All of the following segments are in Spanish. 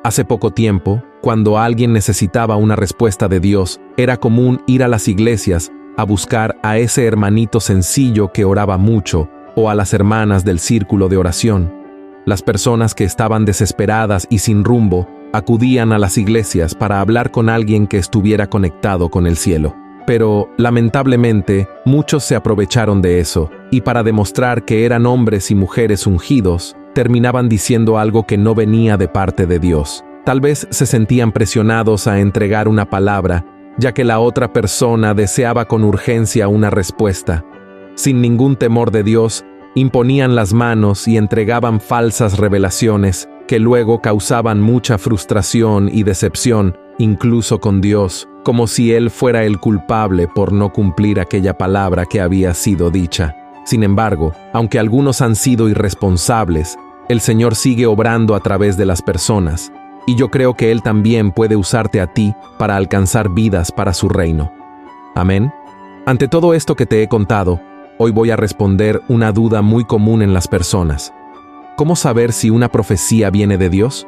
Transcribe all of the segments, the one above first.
Hace poco tiempo, cuando alguien necesitaba una respuesta de Dios, era común ir a las iglesias a buscar a ese hermanito sencillo que oraba mucho o a las hermanas del círculo de oración. Las personas que estaban desesperadas y sin rumbo acudían a las iglesias para hablar con alguien que estuviera conectado con el cielo. Pero, lamentablemente, muchos se aprovecharon de eso, y para demostrar que eran hombres y mujeres ungidos, terminaban diciendo algo que no venía de parte de Dios. Tal vez se sentían presionados a entregar una palabra, ya que la otra persona deseaba con urgencia una respuesta. Sin ningún temor de Dios, imponían las manos y entregaban falsas revelaciones que luego causaban mucha frustración y decepción, incluso con Dios, como si Él fuera el culpable por no cumplir aquella palabra que había sido dicha. Sin embargo, aunque algunos han sido irresponsables, el Señor sigue obrando a través de las personas, y yo creo que Él también puede usarte a ti para alcanzar vidas para su reino. Amén. Ante todo esto que te he contado, hoy voy a responder una duda muy común en las personas. ¿Cómo saber si una profecía viene de Dios?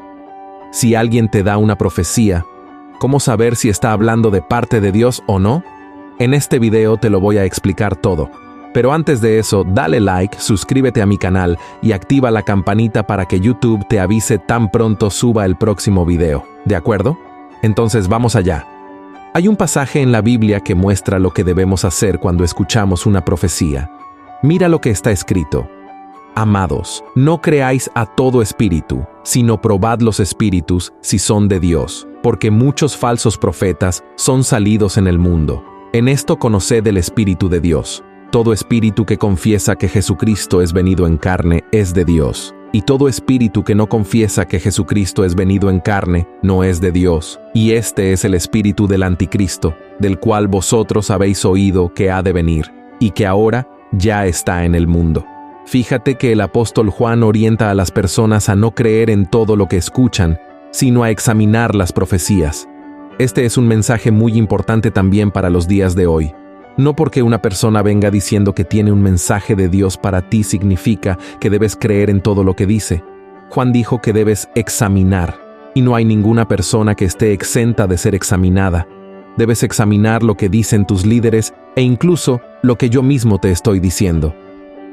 Si alguien te da una profecía, ¿cómo saber si está hablando de parte de Dios o no? En este video te lo voy a explicar todo. Pero antes de eso, dale like, suscríbete a mi canal y activa la campanita para que YouTube te avise tan pronto suba el próximo video. ¿De acuerdo? Entonces vamos allá. Hay un pasaje en la Biblia que muestra lo que debemos hacer cuando escuchamos una profecía. Mira lo que está escrito. Amados, no creáis a todo espíritu, sino probad los espíritus si son de Dios, porque muchos falsos profetas son salidos en el mundo. En esto conoced el Espíritu de Dios. Todo espíritu que confiesa que Jesucristo es venido en carne es de Dios, y todo espíritu que no confiesa que Jesucristo es venido en carne no es de Dios, y este es el espíritu del anticristo, del cual vosotros habéis oído que ha de venir, y que ahora ya está en el mundo. Fíjate que el apóstol Juan orienta a las personas a no creer en todo lo que escuchan, sino a examinar las profecías. Este es un mensaje muy importante también para los días de hoy. No porque una persona venga diciendo que tiene un mensaje de Dios para ti significa que debes creer en todo lo que dice. Juan dijo que debes examinar, y no hay ninguna persona que esté exenta de ser examinada. Debes examinar lo que dicen tus líderes e incluso lo que yo mismo te estoy diciendo.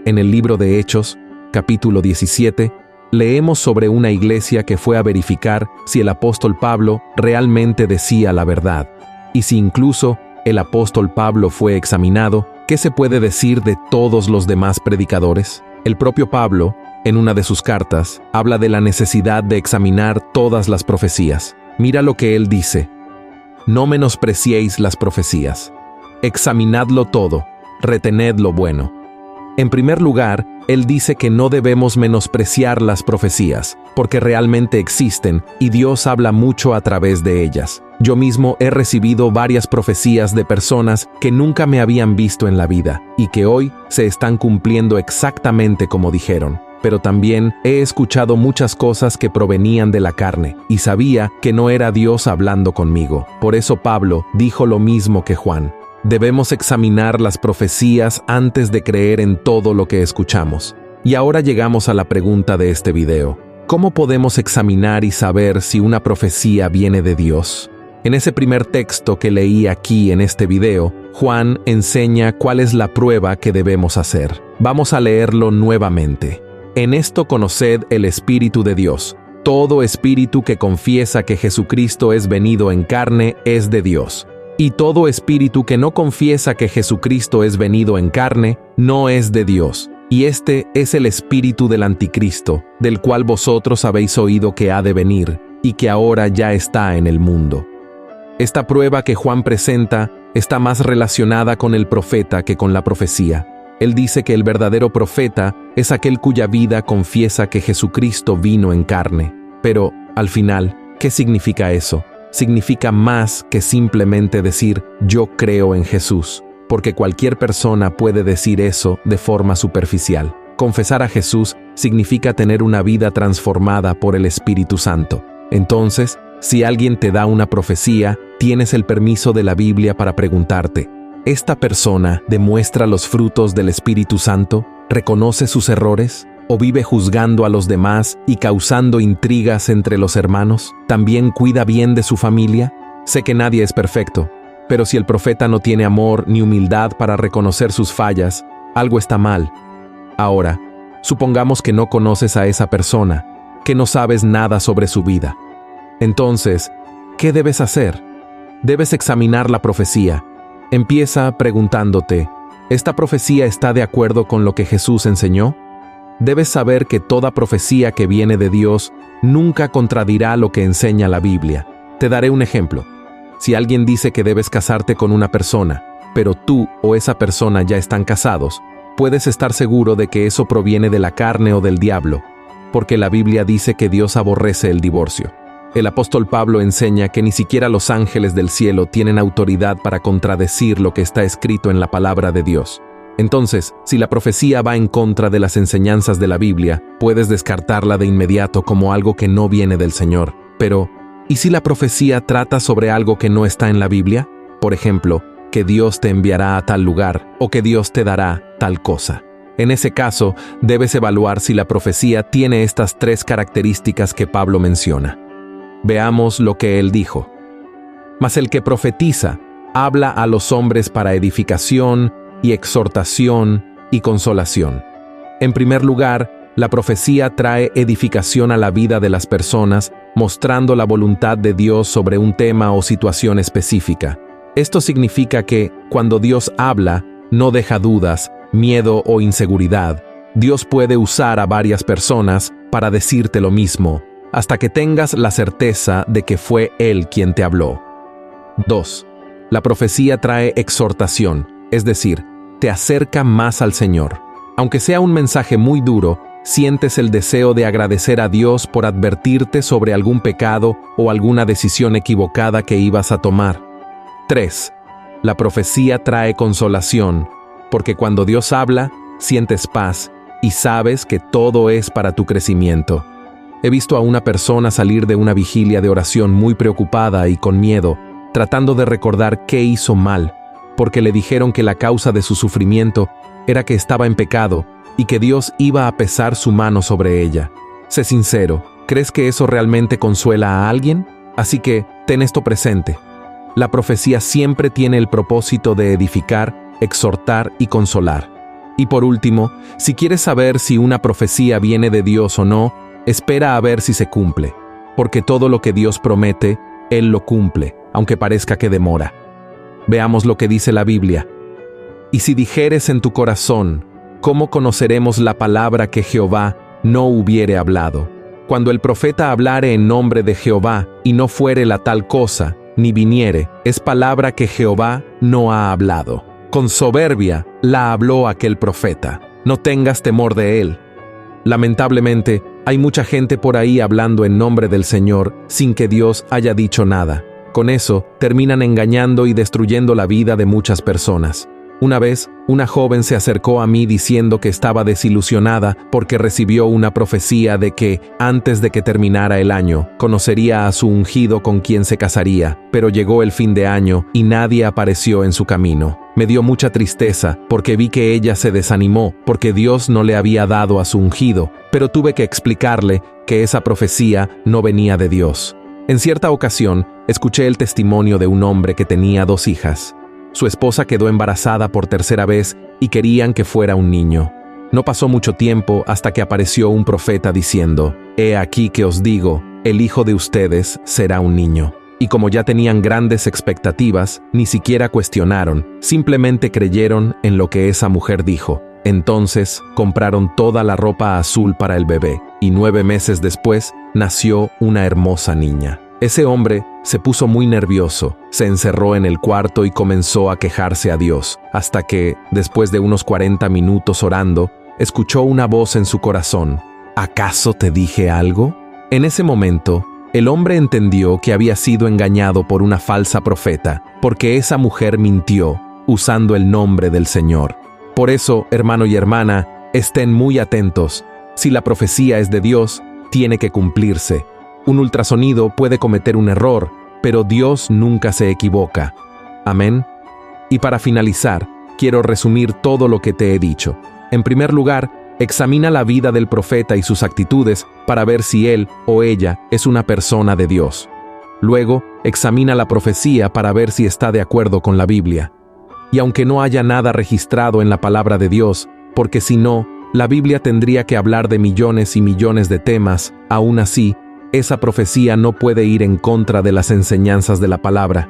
En el libro de Hechos, capítulo 17, leemos sobre una iglesia que fue a verificar si el apóstol Pablo realmente decía la verdad. Y si incluso el apóstol Pablo fue examinado, ¿qué se puede decir de todos los demás predicadores? El propio Pablo, en una de sus cartas, habla de la necesidad de examinar todas las profecías. Mira lo que él dice. No menospreciéis las profecías. Examinadlo todo, retened lo bueno. En primer lugar, él dice que no debemos menospreciar las profecías, porque realmente existen y Dios habla mucho a través de ellas. Yo mismo he recibido varias profecías de personas que nunca me habían visto en la vida y que hoy se están cumpliendo exactamente como dijeron. Pero también he escuchado muchas cosas que provenían de la carne y sabía que no era Dios hablando conmigo. Por eso Pablo dijo lo mismo que Juan. Debemos examinar las profecías antes de creer en todo lo que escuchamos. Y ahora llegamos a la pregunta de este video. ¿Cómo podemos examinar y saber si una profecía viene de Dios? En ese primer texto que leí aquí en este video, Juan enseña cuál es la prueba que debemos hacer. Vamos a leerlo nuevamente. En esto conoced el Espíritu de Dios. Todo espíritu que confiesa que Jesucristo es venido en carne es de Dios. Y todo espíritu que no confiesa que Jesucristo es venido en carne, no es de Dios. Y este es el espíritu del anticristo, del cual vosotros habéis oído que ha de venir, y que ahora ya está en el mundo. Esta prueba que Juan presenta está más relacionada con el profeta que con la profecía. Él dice que el verdadero profeta es aquel cuya vida confiesa que Jesucristo vino en carne. Pero, al final, ¿qué significa eso? Significa más que simplemente decir yo creo en Jesús, porque cualquier persona puede decir eso de forma superficial. Confesar a Jesús significa tener una vida transformada por el Espíritu Santo. Entonces, si alguien te da una profecía, tienes el permiso de la Biblia para preguntarte, ¿esta persona demuestra los frutos del Espíritu Santo? ¿Reconoce sus errores? ¿O vive juzgando a los demás y causando intrigas entre los hermanos? ¿También cuida bien de su familia? Sé que nadie es perfecto, pero si el profeta no tiene amor ni humildad para reconocer sus fallas, algo está mal. Ahora, supongamos que no conoces a esa persona, que no sabes nada sobre su vida. Entonces, ¿qué debes hacer? Debes examinar la profecía. Empieza preguntándote, ¿esta profecía está de acuerdo con lo que Jesús enseñó? Debes saber que toda profecía que viene de Dios nunca contradirá lo que enseña la Biblia. Te daré un ejemplo. Si alguien dice que debes casarte con una persona, pero tú o esa persona ya están casados, puedes estar seguro de que eso proviene de la carne o del diablo, porque la Biblia dice que Dios aborrece el divorcio. El apóstol Pablo enseña que ni siquiera los ángeles del cielo tienen autoridad para contradecir lo que está escrito en la palabra de Dios. Entonces, si la profecía va en contra de las enseñanzas de la Biblia, puedes descartarla de inmediato como algo que no viene del Señor. Pero, ¿y si la profecía trata sobre algo que no está en la Biblia? Por ejemplo, que Dios te enviará a tal lugar o que Dios te dará tal cosa. En ese caso, debes evaluar si la profecía tiene estas 3 características que Pablo menciona. Veamos lo que él dijo. Mas el que profetiza, habla a los hombres para edificación y exhortación y consolación. En primer lugar, la profecía trae edificación a la vida de las personas, mostrando la voluntad de Dios sobre un tema o situación específica. Esto significa que, cuando Dios habla, no deja dudas, miedo o inseguridad. Dios puede usar a varias personas para decirte lo mismo, hasta que tengas la certeza de que fue Él quien te habló. 2. La profecía trae exhortación, es decir, te acerca más al Señor. Aunque sea un mensaje muy duro, sientes el deseo de agradecer a Dios por advertirte sobre algún pecado o alguna decisión equivocada que ibas a tomar. 3. La profecía trae consolación, porque cuando Dios habla, sientes paz y sabes que todo es para tu crecimiento. He visto a una persona salir de una vigilia de oración muy preocupada y con miedo, tratando de recordar qué hizo mal, porque le dijeron que la causa de su sufrimiento era que estaba en pecado y que Dios iba a pesar su mano sobre ella. Sé sincero, ¿crees que eso realmente consuela a alguien? Así que, ten esto presente. La profecía siempre tiene el propósito de edificar, exhortar y consolar. Y por último, si quieres saber si una profecía viene de Dios o no, espera a ver si se cumple, porque todo lo que Dios promete, Él lo cumple, aunque parezca que demora. Veamos lo que dice la Biblia. Y si dijeres en tu corazón, ¿cómo conoceremos la palabra que Jehová no hubiere hablado? Cuando el profeta hablare en nombre de Jehová y no fuere la tal cosa, ni viniere, es palabra que Jehová no ha hablado. Con soberbia la habló aquel profeta. No tengas temor de él. Lamentablemente, hay mucha gente por ahí hablando en nombre del Señor sin que Dios haya dicho nada. Con eso, terminan engañando y destruyendo la vida de muchas personas. Una vez, una joven se acercó a mí diciendo que estaba desilusionada porque recibió una profecía de que, antes de que terminara el año, conocería a su ungido con quien se casaría, pero llegó el fin de año y nadie apareció en su camino. Me dio mucha tristeza porque vi que ella se desanimó porque Dios no le había dado a su ungido, pero tuve que explicarle que esa profecía no venía de Dios. En cierta ocasión, escuché el testimonio de un hombre que tenía 2 hijas. Su esposa quedó embarazada por 3ª vez y querían que fuera un niño. No pasó mucho tiempo hasta que apareció un profeta diciendo, «He aquí que os digo, el hijo de ustedes será un niño». Y como ya tenían grandes expectativas, ni siquiera cuestionaron, simplemente creyeron en lo que esa mujer dijo. Entonces, compraron toda la ropa azul para el bebé, y 9 meses después, nació una hermosa niña. Ese hombre se puso muy nervioso, se encerró en el cuarto y comenzó a quejarse a Dios, hasta que, después de unos 40 minutos orando, escuchó una voz en su corazón. ¿Acaso te dije algo? En ese momento, el hombre entendió que había sido engañado por una falsa profeta, porque esa mujer mintió, usando el nombre del Señor. Por eso, hermano y hermana, estén muy atentos. Si la profecía es de Dios, tiene que cumplirse. Un ultrasonido puede cometer un error, pero Dios nunca se equivoca. Amén. Y para finalizar, quiero resumir todo lo que te he dicho. En primer lugar, Examina la vida del profeta y sus actitudes para ver si él o ella es una persona de Dios. Luego, examina la profecía para ver si está de acuerdo con la Biblia. Y aunque no haya nada registrado en la palabra de Dios, porque si no, la Biblia tendría que hablar de millones y millones de temas, aún así, esa profecía no puede ir en contra de las enseñanzas de la palabra.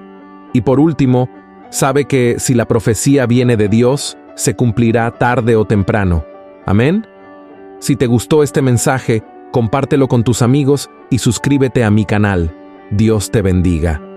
Y por último, sabe que si la profecía viene de Dios, se cumplirá tarde o temprano. ¿Amén? Si te gustó este mensaje, compártelo con tus amigos y suscríbete a mi canal. Dios te bendiga.